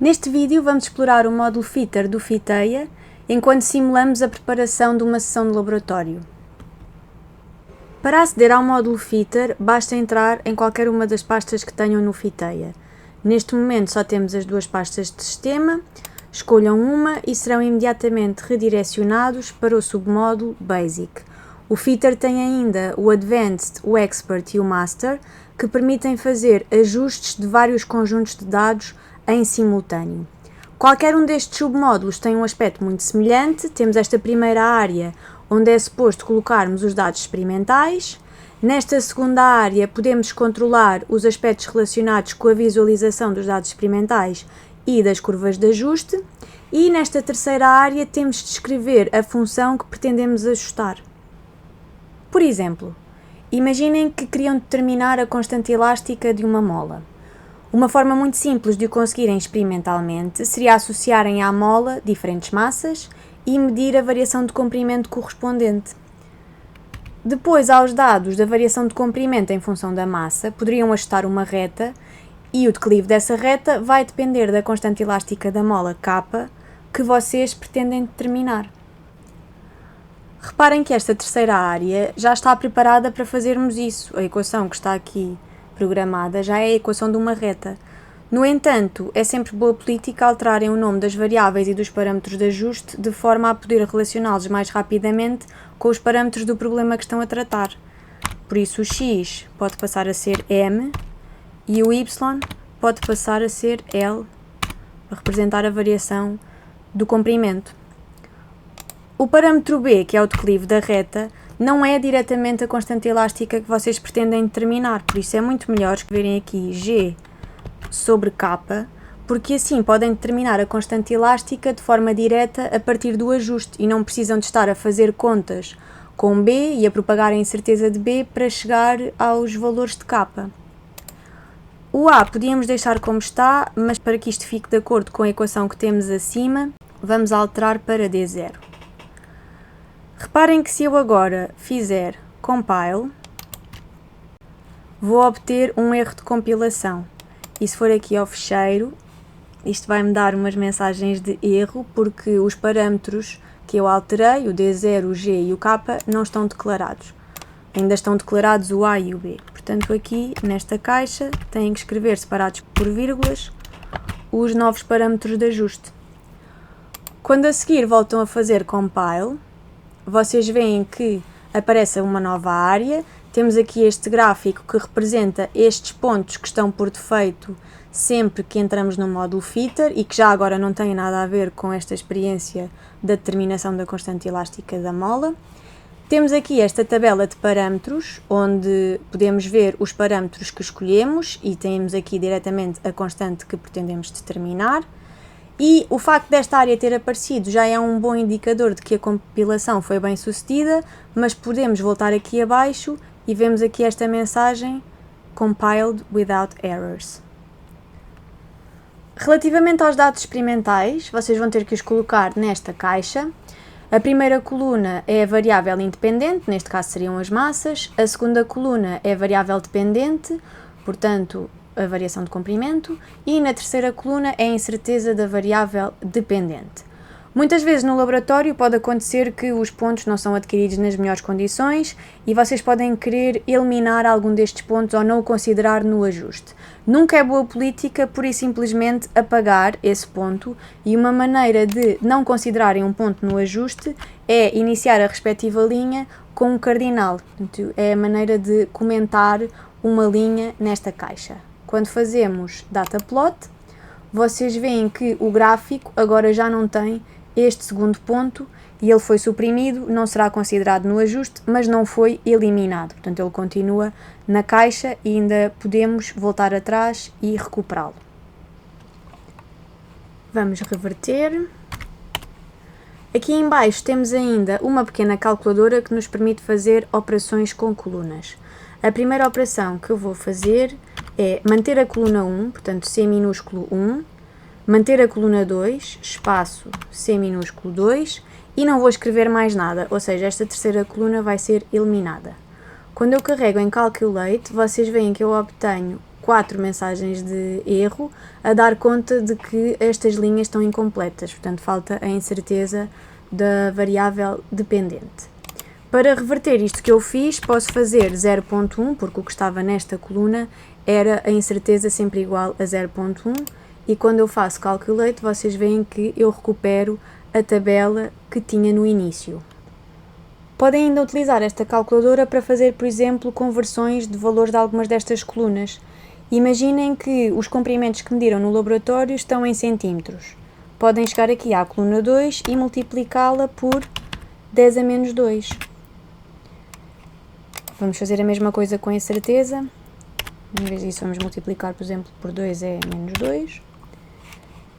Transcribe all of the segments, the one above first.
Neste vídeo vamos explorar o módulo Fitter do Fiteia, enquanto simulamos a preparação de uma sessão de laboratório. Para aceder ao módulo Fitter, basta entrar em qualquer uma das pastas que tenham no Fiteia. Neste momento só temos as duas pastas de sistema, escolham uma e serão imediatamente redirecionados para o submódulo Basic. O Fitter tem ainda o Advanced, o Expert e o Master, que permitem fazer ajustes de vários conjuntos de dados em simultâneo. Qualquer um destes submódulos tem um aspecto muito semelhante. Temos esta primeira área, onde é suposto colocarmos os dados experimentais. Nesta segunda área podemos controlar os aspectos relacionados com a visualização dos dados experimentais e das curvas de ajuste. E nesta terceira área temos de escrever a função que pretendemos ajustar. Por exemplo, imaginem que queriam determinar a constante elástica de uma mola. Uma forma muito simples de o conseguirem experimentalmente seria associarem à mola diferentes massas e medir a variação de comprimento correspondente. Depois, aos dados da variação de comprimento em função da massa, poderiam ajustar uma reta e o declive dessa reta vai depender da constante elástica da mola K que vocês pretendem determinar. Reparem que esta terceira área já está preparada para fazermos isso. A equação que está aqui programada já é a equação de uma reta. No entanto, é sempre boa política alterarem o nome das variáveis e dos parâmetros de ajuste de forma a poder relacioná-los mais rapidamente com os parâmetros do problema que estão a tratar. Por isso o x pode passar a ser m e o y pode passar a ser L, para representar a variação do comprimento. O parâmetro b, que é o declive da reta, não é diretamente a constante elástica que vocês pretendem determinar, por isso é muito melhor escreverem aqui g sobre k, porque assim podem determinar a constante elástica de forma direta a partir do ajuste e não precisam de estar a fazer contas com b e a propagar a incerteza de b para chegar aos valores de k. O a podíamos deixar como está, mas para que isto fique de acordo com a equação que temos acima, vamos alterar para d0. Reparem que se eu agora fizer compile, vou obter um erro de compilação. E se for aqui ao fecheiro, isto vai-me dar umas mensagens de erro, porque os parâmetros que eu alterei, o D0, o G e o K, não estão declarados. Ainda estão declarados o A e o B. Portanto, aqui nesta caixa têm que escrever separados por vírgulas os novos parâmetros de ajuste. Quando a seguir voltam a fazer compile, vocês veem que aparece uma nova área. Temos aqui este gráfico que representa estes pontos que estão por defeito sempre que entramos no módulo Fitter e que já agora não têm nada a ver com esta experiência da determinação da constante elástica da mola. Temos aqui esta tabela de parâmetros, onde podemos ver os parâmetros que escolhemos e temos aqui diretamente a constante que pretendemos determinar. E o facto desta área ter aparecido já é um bom indicador de que a compilação foi bem sucedida, mas podemos voltar aqui abaixo e vemos aqui esta mensagem compiled without errors. Relativamente aos dados experimentais, vocês vão ter que os colocar nesta caixa. A primeira coluna é a variável independente, neste caso seriam as massas. A segunda coluna é a variável dependente, portanto a variação de comprimento, e na terceira coluna é a incerteza da variável dependente. Muitas vezes no laboratório pode acontecer que os pontos não são adquiridos nas melhores condições e vocês podem querer eliminar algum destes pontos ou não o considerar no ajuste. Nunca é boa política pura e simplesmente apagar esse ponto, e uma maneira de não considerarem um ponto no ajuste é iniciar a respectiva linha com um cardinal. Portanto, é a maneira de comentar uma linha nesta caixa. Quando fazemos dataplot, vocês veem que o gráfico agora já não tem este segundo ponto e ele foi suprimido, não será considerado no ajuste, mas não foi eliminado. Portanto, ele continua na caixa e ainda podemos voltar atrás e recuperá-lo. Vamos reverter. Aqui em baixo temos ainda uma pequena calculadora que nos permite fazer operações com colunas. A primeira operação que eu vou fazer é manter a coluna 1, portanto C minúsculo 1, manter a coluna 2, espaço C minúsculo 2, e não vou escrever mais nada, ou seja, esta terceira coluna vai ser eliminada. Quando eu carrego em Calculate, vocês veem que eu obtenho 4 mensagens de erro a dar conta de que estas linhas estão incompletas, portanto falta a incerteza da variável dependente. Para reverter isto que eu fiz, posso fazer 0.1, porque o que estava nesta coluna era a incerteza sempre igual a 0.1, e quando eu faço calculate, vocês veem que eu recupero a tabela que tinha no início. Podem ainda utilizar esta calculadora para fazer, por exemplo, conversões de valores de algumas destas colunas. Imaginem que os comprimentos que mediram no laboratório estão em centímetros. Podem chegar aqui à coluna 2 e multiplicá-la por 10 a menos 2. Vamos fazer a mesma coisa com a incerteza. Em vez disso, vamos multiplicar, por exemplo, por 2 é menos 2.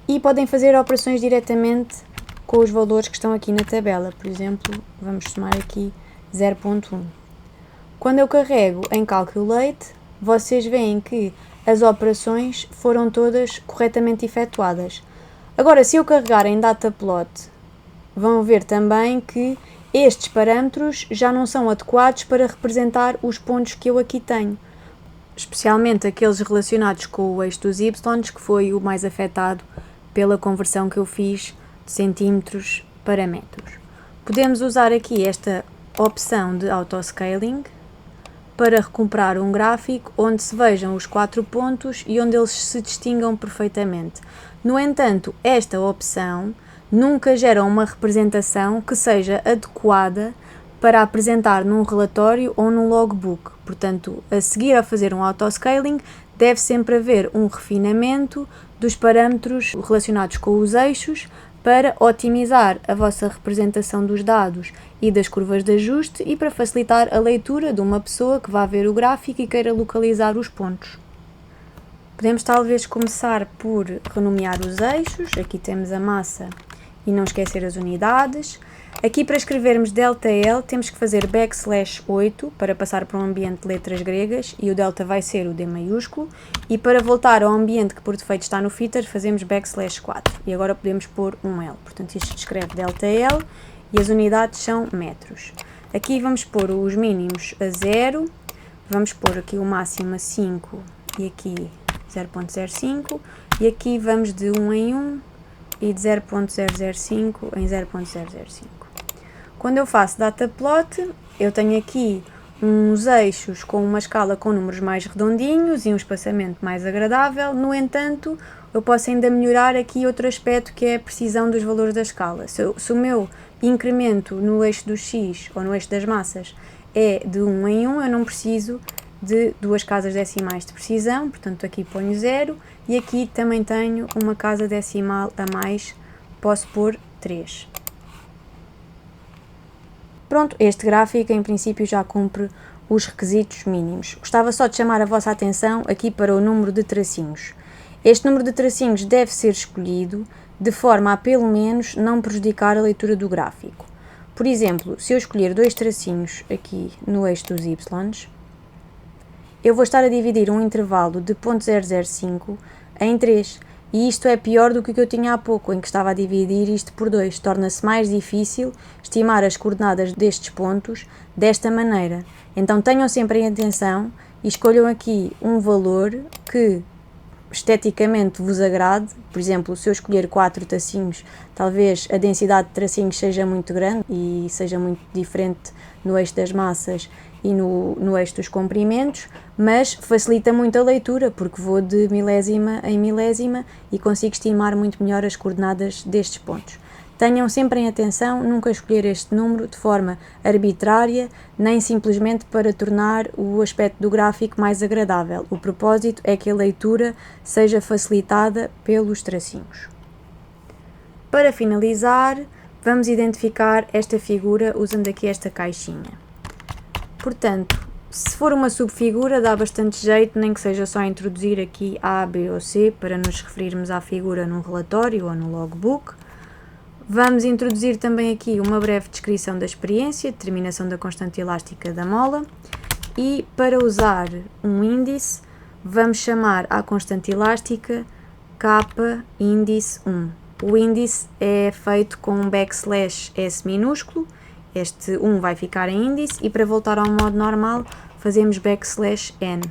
E podem fazer operações diretamente com os valores que estão aqui na tabela. Por exemplo, vamos somar aqui 0.1. Quando eu carrego em Calculate, vocês veem que as operações foram todas corretamente efetuadas. Agora, se eu carregar em Dataplot, vão ver também que estes parâmetros já não são adequados para representar os pontos que eu aqui tenho, especialmente aqueles relacionados com o eixo dos y, que foi o mais afetado pela conversão que eu fiz de centímetros para metros. Podemos usar aqui esta opção de Autoscaling para recuperar um gráfico onde se vejam os 4 pontos e onde eles se distingam perfeitamente. No entanto, esta opção nunca gera uma representação que seja adequada para apresentar num relatório ou num logbook. Portanto, a seguir a fazer um autoscaling, deve sempre haver um refinamento dos parâmetros relacionados com os eixos para otimizar a vossa representação dos dados e das curvas de ajuste e para facilitar a leitura de uma pessoa que vá ver o gráfico e queira localizar os pontos. Podemos talvez começar por renomear os eixos. Aqui temos a massa e não esquecer as unidades. Aqui para escrevermos ΔL temos que fazer \8 para passar para um ambiente de letras gregas e o delta vai ser o D maiúsculo, e para voltar ao ambiente que por defeito está no Fitter fazemos \4 e agora podemos pôr um L, portanto isto se escreve ΔL e as unidades são metros. Aqui vamos pôr os mínimos a 0, vamos pôr aqui o máximo a 5 e aqui 0.05 e aqui vamos de 1 em 1 e de 0.005 em 0.005. Quando eu faço Dataplot, eu tenho aqui uns eixos com uma escala com números mais redondinhos e um espaçamento mais agradável. No entanto, eu posso ainda melhorar aqui outro aspecto que é a precisão dos valores da escala. Se o meu incremento no eixo do X ou no eixo das massas é de 1 em 1, eu não preciso de 2 casas decimais de precisão, portanto aqui ponho 0 e aqui também tenho uma casa decimal a mais, posso pôr 3. Pronto, este gráfico em princípio já cumpre os requisitos mínimos. Gostava só de chamar a vossa atenção aqui para o número de tracinhos. Este número de tracinhos deve ser escolhido de forma a pelo menos não prejudicar a leitura do gráfico. Por exemplo, se eu escolher 2 tracinhos aqui no eixo dos y, eu vou estar a dividir um intervalo de 0.005 em 3, e isto é pior do que o que eu tinha há pouco, em que estava a dividir isto por 2. Torna-se mais difícil estimar as coordenadas destes pontos desta maneira. Então tenham sempre em atenção e escolham aqui um valor que esteticamente vos agrade. Por exemplo, se eu escolher 4 tracinhos, talvez a densidade de tracinhos seja muito grande e seja muito diferente no eixo das massas e no eixo dos comprimentos, mas facilita muito a leitura, porque vou de milésima em milésima e consigo estimar muito melhor as coordenadas destes pontos. Tenham sempre em atenção nunca escolher este número de forma arbitrária, nem simplesmente para tornar o aspecto do gráfico mais agradável. O propósito é que a leitura seja facilitada pelos tracinhos. Para finalizar, vamos identificar esta figura usando aqui esta caixinha. Portanto, se for uma subfigura, dá bastante jeito, nem que seja só introduzir aqui A, B ou C para nos referirmos à figura num relatório ou no logbook. Vamos introduzir também aqui uma breve descrição da experiência, determinação da constante elástica da mola, e para usar um índice, vamos chamar à constante elástica K índice 1. O índice é feito com um \S minúsculo. Este 1 vai ficar em índice e para voltar ao modo normal fazemos \n.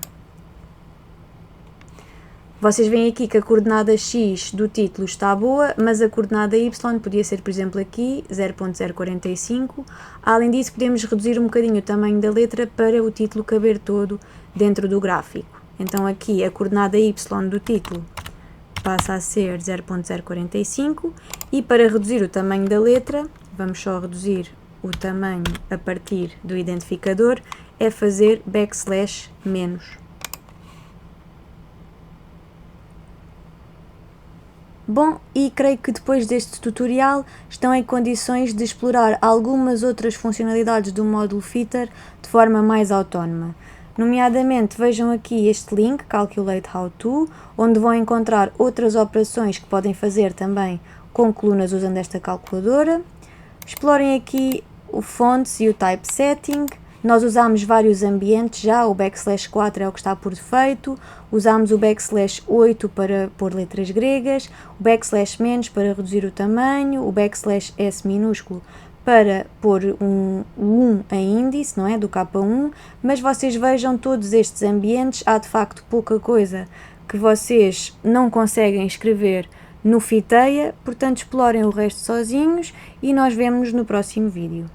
Vocês veem aqui que a coordenada x do título está boa, mas a coordenada y podia ser, por exemplo, aqui, 0.045. Além disso, podemos reduzir um bocadinho o tamanho da letra para o título caber todo dentro do gráfico. Então aqui a coordenada y do título passa a ser 0.045 e para reduzir o tamanho da letra, vamos só reduzir o tamanho a partir do identificador, é fazer \-. Bom, e creio que depois deste tutorial estão em condições de explorar algumas outras funcionalidades do módulo Fitter de forma mais autónoma. Nomeadamente, vejam aqui este link, Calculate How To, onde vão encontrar outras operações que podem fazer também com colunas usando esta calculadora. Explorem aqui o Fonts e o Typesetting. Nós usamos vários ambientes já, o \4 é o que está por defeito, usamos o \8 para pôr letras gregas, o \- para reduzir o tamanho, o \S minúsculo para pôr o 1 em índice, não é? Do K1, mas vocês vejam todos estes ambientes, há de facto pouca coisa que vocês não conseguem escrever no Fiteia, portanto explorem o resto sozinhos e nós vemos no próximo vídeo.